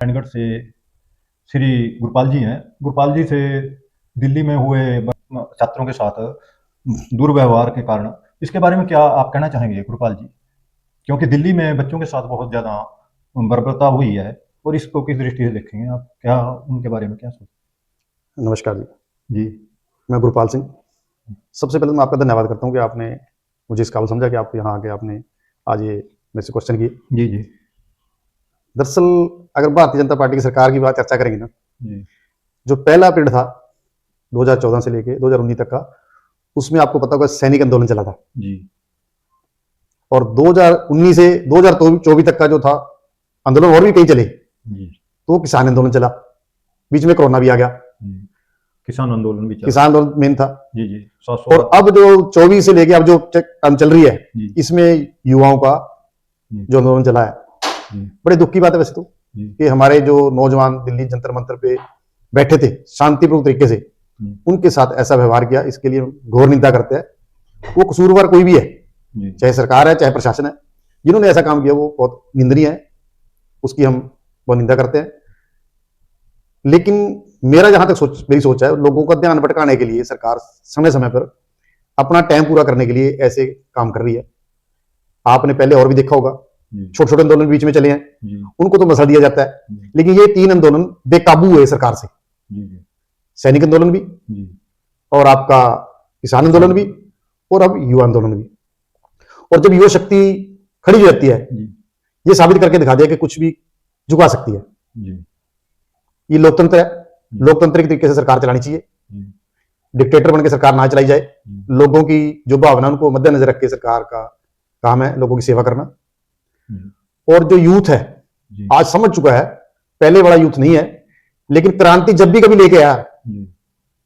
नारायणगढ़ से श्री गुरपाल जी हैं। गुरपाल जी से दिल्ली में हुए छात्रों के साथ दुर्व्यवहार के कारण इसके बारे में क्या आप कहना चाहेंगे गुरपाल जी? क्योंकि दिल्ली में बच्चों के साथ बहुत ज़्यादा बर्बरता हुई है और इसको किस दृष्टि से देखेंगे आप? क्या उनके बारे में क्या सोचते? नमस्कार जी। जी, मैं गुरपाल सिंह। सबसे पहले मैं आपका धन्यवाद करता हूँ कि आपने मुझे इस काबिल समझा कि आप यहाँ आके आपने आज ये मेरे से क्वेश्चन किए। जी, जी, दरअसल अगर भारतीय जनता पार्टी की सरकार की बात चर्चा करेंगे ना, जी, जो पहला पीरियड था 2014 से लेके 2019 तक का, उसमें आपको पता होगा सैनिक आंदोलन चला था। जी, और 2019 से 2024 तक का जो था आंदोलन, और भी कई चले, जी, तो किसान आंदोलन चला, बीच में कोरोना भी आ गया, जी। किसान आंदोलन भी चला। किसान आंदोलन मेन था। जी, जी, 700 और अब जो 24 से लेके अब जो काम चल रही है, जी, इसमें युवाओं का जी, जो आंदोलन चला है, जी, बड़े दुख की बात है वैसे तो, जी, कि हमारे जो नौजवान दिल्ली जंतर मंतर पे बैठे थे शांतिपूर्ण तरीके से, जी, उनके साथ ऐसा व्यवहार किया, इसके लिए हम घोर निंदा करते हैं। वो कसूरवार कोई भी है, जी, चाहे सरकार है चाहे प्रशासन है, जिन्होंने ऐसा काम किया वो बहुत निंदनीय है, उसकी हम बहुत निंदा करते हैं। लेकिन मेरा जहां तक मेरी सोच है, लोगों का ध्यान भटकाने के लिए सरकार समय समय पर अपना टाइम पूरा करने के लिए ऐसे काम कर रही है। आपने पहले और भी देखा होगा, जी, छोटे छोटे आंदोलन बीच में चले हैं, जी, उनको तो मसल दिया जाता है। जी, लेकिन ये 3 आंदोलन बेकाबू हुए सरकार से, जी, जी, सैनिक आंदोलन भी, जी, और आपका किसान आंदोलन भी, और अब युवा आंदोलन भी। और जब युवा शक्ति खड़ी हो जाती है, जी, ये साबित करके दिखा दिया कि कुछ भी झुका सकती है। जी, ये लोकतंत्र है, लोकतंत्र के तरीके से सरकार चलानी चाहिए, जी, डिक्टेटर बनकर सरकार ना चलाई जाए। जी, लोगों की जो भावना उनको मद्देनजर रख के सरकार का काम है लोगों की सेवा करना। जी, और जो यूथ है जी, आज समझ चुका है, पहले वाला यूथ नहीं है, लेकिन क्रांति जब भी कभी लेके आया, जी,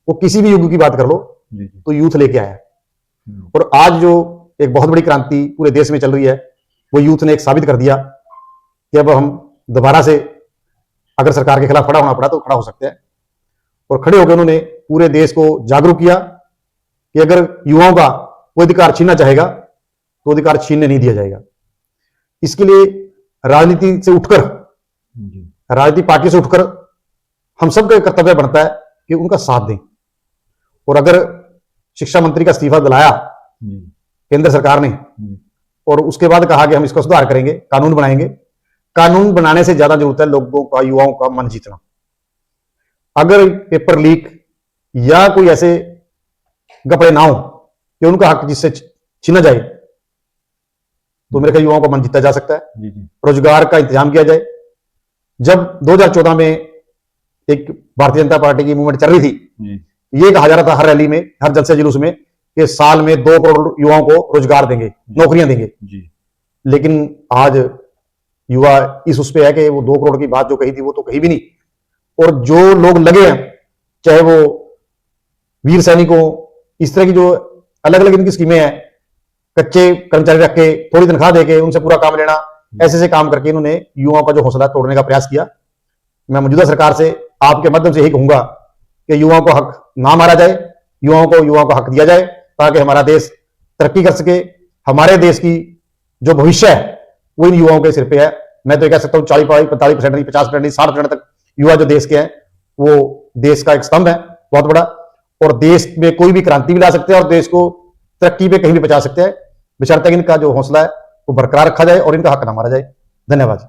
वो किसी भी युग की बात कर लो, जी, जी, तो यूथ लेके आया। जी, और आज जो एक बहुत बड़ी क्रांति पूरे देश में चल रही है, वो यूथ ने एक साबित कर दिया कि अब हम दोबारा से अगर सरकार के खिलाफ खड़ा होना पड़ा तो खड़ा हो सकते हैं। और खड़े होकर उन्होंने पूरे देश को जागरूक किया कि अगर युवाओं का कोई अधिकार छीनना चाहेगा तो अधिकार छीनने नहीं दिया जाएगा। इसके लिए राजनीति से उठकर, जी, राजनीतिक पार्टी से उठकर हम सबका कर्तव्य बनता है कि उनका साथ दें। और अगर शिक्षा मंत्री का इस्तीफा दिलाया जी, केंद्र सरकार ने, जी, और उसके बाद कहा कि हम इसका सुधार करेंगे, कानून बनाएंगे, कानून बनाने से ज्यादा जरूरत है लोगों का, युवाओं का मन जीतना। अगर पेपर लीक या कोई ऐसे गपड़े ना हो कि उनका हक जिससे छीना जाए, तो मेरे ख्याल युवाओं का मन जीता जा सकता है। जी, जी, रोजगार का इंतजाम किया जाए। जब 2014 में एक भारतीय जनता पार्टी की मूवमेंट चल रही थी, जी, ये कहा जा रहा था हर रैली में, हर जलसे जुलूस में, कि साल में 2 करोड़ युवाओं को रोजगार देंगे, नौकरियां देंगे। जी, लेकिन आज युवा इस उस पे है कि वो 2 करोड़ की बात जो कही थी वो तो कही भी नहीं। और जो लोग लगे हैं, चाहे वो वीर सैनिकों, इस तरह की जो अलग अलग इनकी स्कीमें हैं, कच्चे कर्मचारी रख के थोड़ी तनख्वाह देके उनसे पूरा काम लेना, ऐसे से काम करके इन्होंने युवाओं का जो हौसला तोड़ने का प्रयास किया। मैं मौजूदा सरकार से आपके माध्यम से यही कहूंगा कि युवाओं को हक ना मारा जाए, युवाओं को हक दिया जाए, ताकि हमारा देश तरक्की कर सके। हमारे देश की जो भविष्य है वो इन युवाओं के सिर पे है। मैं तो कह सकता हूँ 40-45% नहीं, 50% नहीं, 60% तक युवा जो देश के हैं, वो देश का एक स्तंभ है बहुत बड़ा। और देश में कोई भी क्रांति भी ला सकते हैं और देश को तरक्की पे कहीं भी पहुंचा सकते हैं, बशर्ते इनका जो हौसला है वो बरकरार रखा जाए और इनका हक ना मारा जाए। धन्यवाद।